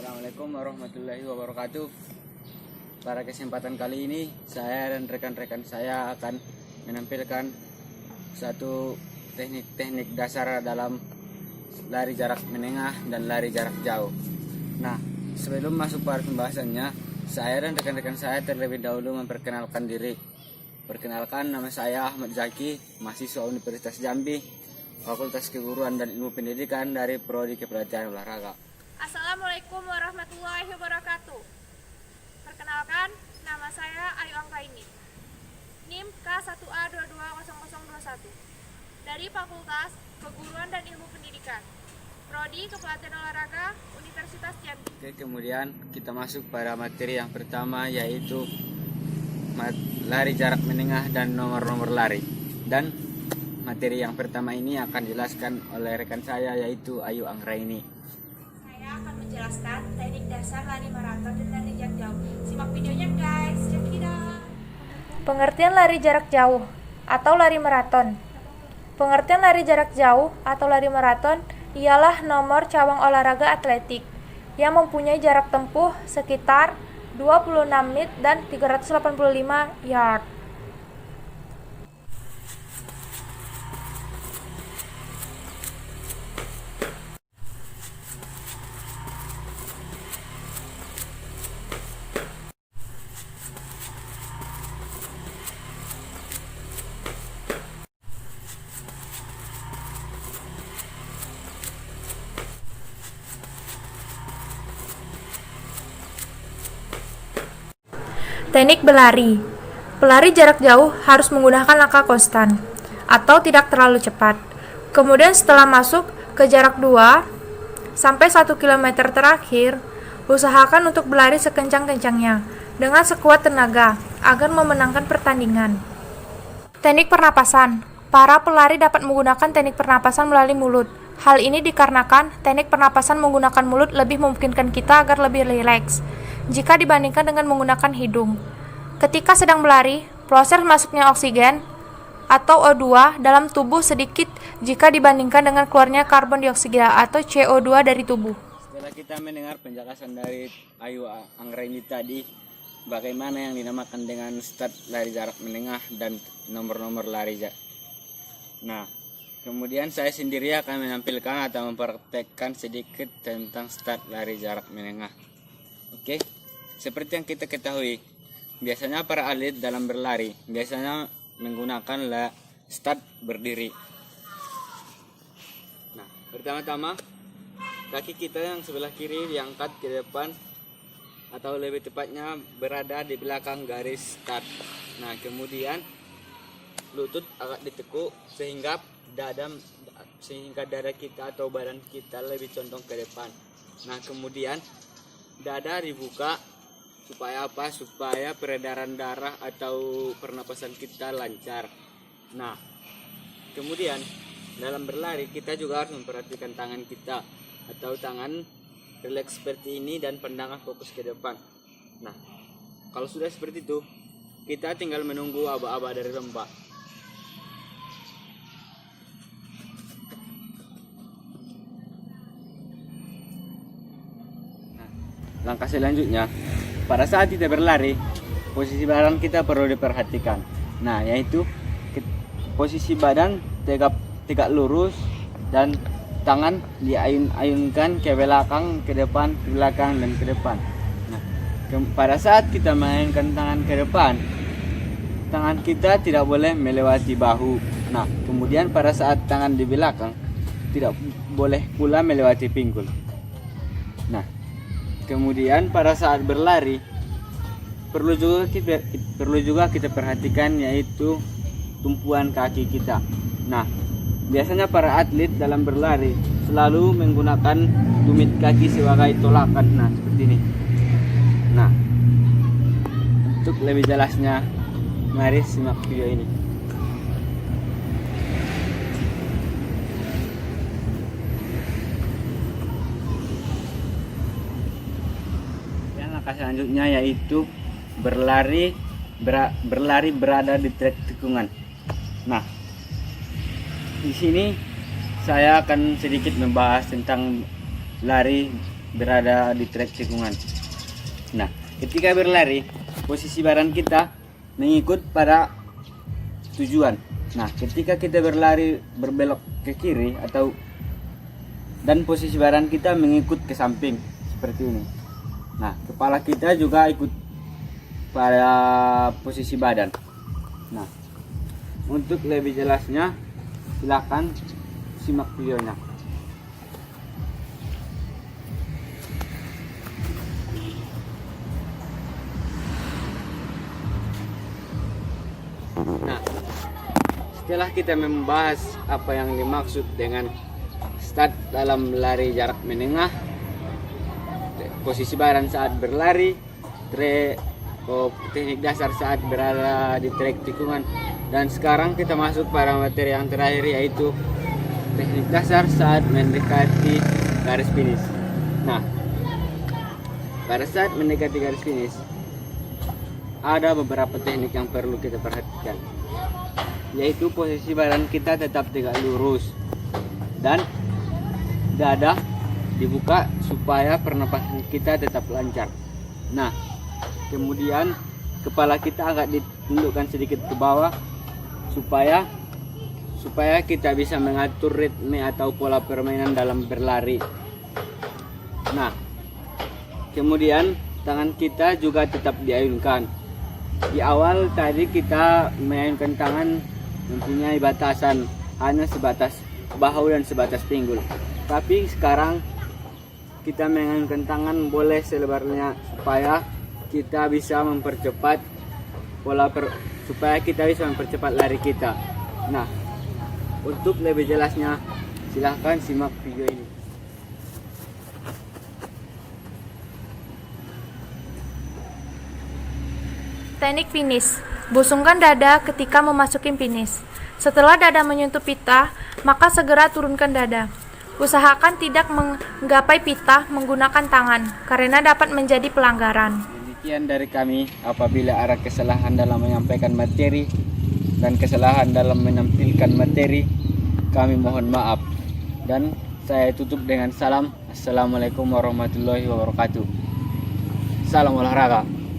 Assalamualaikum warahmatullahi wabarakatuh. Pada kesempatan kali ini saya dan rekan-rekan saya akan menampilkan satu teknik-teknik dasar dalam lari jarak menengah dan lari jarak jauh. Nah, sebelum masuk pada pembahasannya, saya dan rekan-rekan saya terlebih dahulu memperkenalkan diri. Perkenalkan, nama saya Ahmad Zaki, mahasiswa Universitas Jambi, Fakultas Keguruan dan Ilmu Pendidikan dari Prodi Kepelatihan Olahraga. Assalamualaikum warahmatullahi wabarakatuh. Perkenalkan, nama saya Ayu Anggraini, NIM K1A220021 dari Fakultas Keguruan dan Ilmu Pendidikan, Prodi Kepelatihan Olahraga, Universitas Jambi. Oke, kemudian kita masuk pada materi yang pertama, yaitu lari jarak menengah dan nomor-nomor lari. Dan materi yang pertama ini akan dijelaskan oleh rekan saya, yaitu Ayu Anggraini. Saya akan menjelaskan teknik dasar lari maraton dan lari jarak jauh. Simak videonya guys, check it out. Pengertian lari jarak jauh atau lari maraton. Pengertian lari jarak jauh atau lari maraton ialah nomor cabang olahraga atletik yang mempunyai jarak tempuh sekitar 26 menit dan 385 yard. Teknik berlari. Pelari jarak jauh harus menggunakan langkah konstan atau tidak terlalu cepat. Kemudian setelah masuk ke jarak 2 sampai 1 km terakhir, usahakan untuk berlari sekencang-kencangnya dengan sekuat tenaga agar memenangkan pertandingan. Teknik pernapasan. Para pelari dapat menggunakan teknik pernapasan melalui mulut. Hal ini dikarenakan teknik pernapasan menggunakan mulut lebih memungkinkan kita agar lebih rileks jika dibandingkan dengan menggunakan hidung. Ketika sedang berlari, proses masuknya oksigen atau O2 dalam tubuh sedikit jika dibandingkan dengan keluarnya karbon dioksida atau CO2 dari tubuh. Setelah kita mendengar penjelasan dari Ayu Anggraini tadi, bagaimana yang dinamakan dengan start lari jarak menengah dan nomor-nomor lari jarak. Nah, kemudian saya sendiri akan menampilkan atau mempraktekkan sedikit tentang start lari jarak menengah. Oke, seperti yang kita ketahui, biasanya para atlet dalam berlari biasanya menggunakan start berdiri. Nah, pertama-tama kaki kita yang sebelah kiri diangkat ke depan, atau lebih tepatnya berada di belakang garis start. Nah, kemudian lutut agak ditekuk sehingga dada kita atau badan kita lebih condong ke depan. Nah, kemudian dada dibuka supaya apa? Supaya peredaran darah atau pernapasan kita lancar. Nah, kemudian dalam berlari kita juga harus memperhatikan tangan kita atau tangan rileks seperti ini dan pandangan fokus ke depan. Nah, kalau sudah seperti itu, kita tinggal menunggu aba-aba dari lembah. Langkah selanjutnya, pada saat kita berlari, posisi badan kita perlu diperhatikan. Nah, yaitu posisi badan tegak lurus dan tangan diayun-ayunkan ke belakang, ke depan, ke belakang, dan ke depan. Nah, pada saat kita mainkan tangan ke depan, tangan kita tidak boleh melewati bahu. Nah, kemudian pada saat tangan di belakang, tidak boleh pula melewati pinggul. Nah, kemudian pada saat berlari perlu juga kita perhatikan, yaitu tumpuan kaki kita. Nah, biasanya para atlet dalam berlari selalu menggunakan tumit kaki sebagai tolakan. Nah, seperti ini. Nah, untuk lebih jelasnya, mari simak video ini. Langkah selanjutnya yaitu berlari berada di trek tikungan. Nah, di sini saya akan sedikit membahas tentang lari berada di trek tikungan. Nah, ketika berlari, posisi badan kita mengikut pada tujuan. Nah, ketika kita berlari berbelok ke kiri dan posisi badan kita mengikut ke samping seperti ini. Nah, kepala kita juga ikut pada posisi badan. Nah, untuk lebih jelasnya silakan simak videonya. Nah, setelah kita membahas apa yang dimaksud dengan start dalam lari jarak menengah, posisi badan saat berlari, teknik dasar saat berada di trek tikungan, dan sekarang kita masuk pada materi yang terakhir, yaitu teknik dasar saat mendekati garis finish. Nah, pada saat mendekati garis finish ada beberapa teknik yang perlu kita perhatikan, yaitu posisi badan kita tetap tegak lurus dan dada dibuka supaya pernapasan kita tetap lancar. Nah, kemudian kepala kita agak ditundukkan sedikit ke bawah supaya kita bisa mengatur ritme atau pola permainan dalam berlari. Nah, kemudian tangan kita juga tetap diayunkan. Di awal tadi kita mengayunkan tangan mempunyai batasan hanya sebatas bahu dan sebatas pinggul. Tapi sekarang kita mengayunkan tangan boleh selebarnya supaya kita bisa mempercepat lari kita. Nah, untuk lebih jelasnya silahkan simak video ini. Teknik finish. Busungkan dada ketika memasuki finish. Setelah dada menyentuh pita, maka segera turunkan dada. Usahakan tidak menggapai pita menggunakan tangan, karena dapat menjadi pelanggaran. Demikian dari kami. Apabila ada kesalahan dalam menyampaikan materi dan kesalahan dalam menampilkan materi, kami mohon maaf. Dan saya tutup dengan salam. Assalamualaikum warahmatullahi wabarakatuh. Salam olahraga.